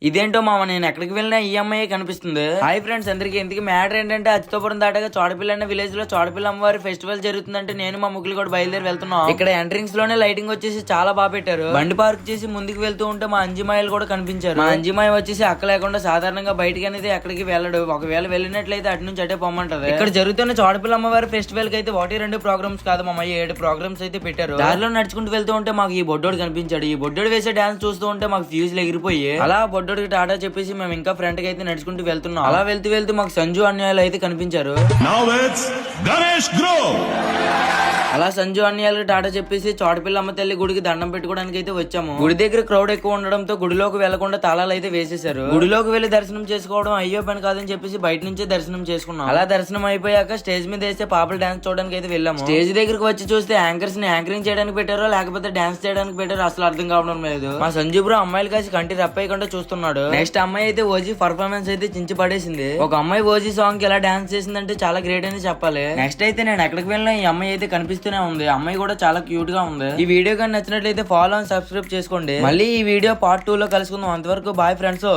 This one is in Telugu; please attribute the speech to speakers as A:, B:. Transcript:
A: ఇదేంటో మామ, నేను ఎక్కడికి వెళ్ళినా ఈఎంఐ కనిపిస్తుంది. హాయ్ ఫ్రెండ్స్ అందరికి. ఎందుకు మ్యాటర్ ఏంటంటే అచ్చితోపురం దాటగా చోడపిల్ల అనే విలేజ్ లో చోడపిల్ల అమ్మవారి ఫెస్టివల్ జరుగుతుందంటే నేను మా ముగ్గులు కూడా బయలుదేరి వెళ్తున్నాం. ఇక్కడ ఎంట్రన్స్ లోనే లైటింగ్ వచ్చేసి చాలా బాగా పెట్టారు. బండి పార్క్ చేసి ముందుకు వెళ్తూ ఉంటే మా అంజిమాయిలు కూడా కనిపించారు. మా అంజిమాయి వచ్చేసి అక్క లేకుండా సాధారణంగా బయటికి అనేది ఎక్కడికి వెళ్ళడు. ఒకవేళ వెళ్ళినట్లయితే అటు నుంచి అటే పొమ్మంటది. ఇక్కడ జరుగుతున్న చోడపిల్ల అమ్మవారి ఫెస్టివల్ కి అయితే 1-2 ప్రోగ్రామ్స్ కాదు మా 7 ప్రోగ్రామ్స్ అయితే పెట్టారు. దారిలో నడుచుకుంటూ వెళ్తూ ఉంటే మాకు ఈ బొడ్డోడు కనిపించాడు. ఈ బొడ్డోడు వేసే డాన్స్ చూస్తూ ఉంటే మాకు ఫ్యూజ్లు ఎగిరిపోయి అలా బొడ్డోడికి టాటా చెప్పేసి మేము ఇంకా ఫ్రంట్ కి అయితే నడుచుకుంటూ వెళ్తున్నాం. అలా వెళ్తూ మాకు సంజు అన్యాయాలు అయితే కనిపించారు. అలా సంజు అన్యాయాలకు టాటా చెప్పేసి చోడపిల్ల అమ్మ తల్లి గుడికి దండం పెట్టుకోవడానికి అయితే వచ్చాము. గుడి దగ్గర క్రౌడ్ ఎక్కువ ఉండడంతో గుడిలోకి వెళ్లకుండా తాళాలు అయితే వేసేశారు. గుడిలోకి వెళ్లి దర్శనం చేసుకోవడం అయ్యో పని కాదని చెప్పేసి బయట నుంచే దర్శనం చేసుకున్నాం. అలా దర్శనం అయిపోయాక స్టేజ్ మీద వేస్తే పాపలు డాన్స్ చూడడానికి అయితే వెళ్ళాము. స్టేజ్ దగ్గరకు వచ్చి చూస్తే యాంకర్స్ ని యాంకరింగ్ చేయడానికి పెట్టారో లేకపోతే డాన్స్ చేయడానికి పెట్టారో అసలు అర్థం కావడం లేదు. మా సంజు బ్రో అమ్మాయిలు కాసి కంటి రప్పయ్యకుండా చూస్తున్నాడు. నెక్స్ట్ అమ్మాయి అయితే ఓజీ పర్ఫార్మెన్స్ అయితే చించి పడేసింది. ఒక అమ్మాయి ఓజీ సాంగ్ కి ఎలా డాన్స్ చేసిందంటే చాలా గ్రేట్ అని చెప్పాలి. నెక్స్ట్ అయితే నేను ఎక్కడికి వెళ్ళినా ఈ అమ్మాయి అయితే కనిపిస్తూనే ఉంది. అమ్మాయి కూడా చాలా క్యూట్ గా ఉంది. ఈ వీడియో కానీ నచ్చినట్లయితే ఫాలో అండ్ సబ్స్క్రైబ్ చేసుకోండి. మళ్ళీ ఈ వీడియో పార్ట్ 2 లో కలుసుకుందాం. అంతవరకు బాయ్ ఫ్రెండ్స్.